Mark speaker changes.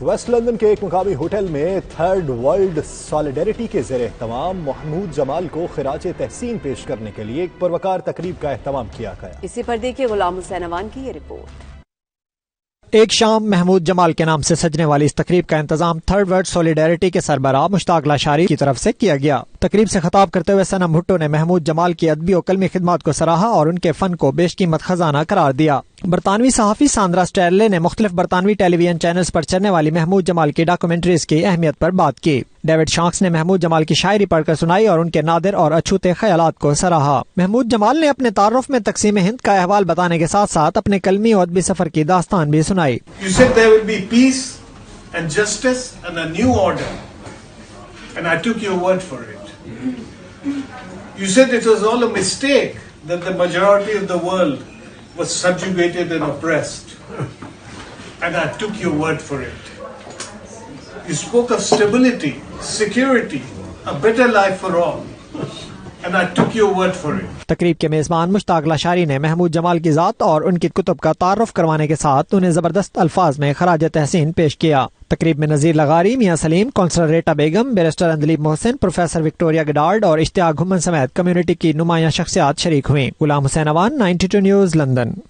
Speaker 1: Waste London کے ایک مقامی ہوٹل میں تھرڈ ورلڈ سالیڈیرٹی کے زیر اہتمام محمود جمال کو خراج تحسین پیش کرنے کے لیے ایک پروقار تقریب کا اہتمام کیا گیا۔
Speaker 2: اسی پر دیکھیے غلام حسین اوان کی یہ رپورٹ۔
Speaker 3: ایک شام محمود جمال کے نام سے سجنے والی اس تقریب کا انتظام تھرڈ ورلڈ سالیڈیرٹی کے سربراہ مشتاق لاشاری کی طرف سے کیا گیا۔ تقریب سے خطاب کرتے ہوئے ثنا بھٹو نے محمود جمال کی ادبی و قلمی خدمات کو سراہا اور ان کے فن کو بیش قیمت خزانہ قرار دیا۔ برطانوی صحافی ساندرا سٹیرلے نے مختلف برطانوی ٹیلی ویژن چینلز پر چلنے والی محمود جمال کی ڈاکومنٹریز کی اہمیت پر بات کی۔ ڈیوڈ شانکس نے محمود جمال کی شاعری پڑھ کر سنائی اور ان کے نادر اور اچھوتے خیالات کو سراہا۔ محمود جمال نے اپنے تعارف میں تقسیم ہند کا احوال بتانے کے ساتھ ساتھ اپنے قلمی اور ادبی سفر کی داستان بھی سنائی۔
Speaker 4: You said there will be peace and justice and a new order, and I took your word for it. You said it was all a mistake that the majority of the world was subjugated and oppressed, and I took your word for it. You spoke of stability, security, a better life for all, and I took your word for it.
Speaker 3: تقریب کے میزبان مشتاق لاشاری نے محمود جمال کی ذات اور ان کی کتب کا تعارف کروانے کے ساتھ انہیں زبردست الفاظ میں خراج تحسین پیش کیا۔ تقریب میں نذیر لغاری، میاں سلیم، کونسلر ریٹا بیگم، بیرسٹر اندلیب محسن، پروفیسر وکٹوریہ گڈارڈ اور اشتیاق گھمن سمیت کمیونٹی کی نمایاں شخصیات شریک ہوئیں۔ غلام حسین اوان، 92 نیوز، لندن۔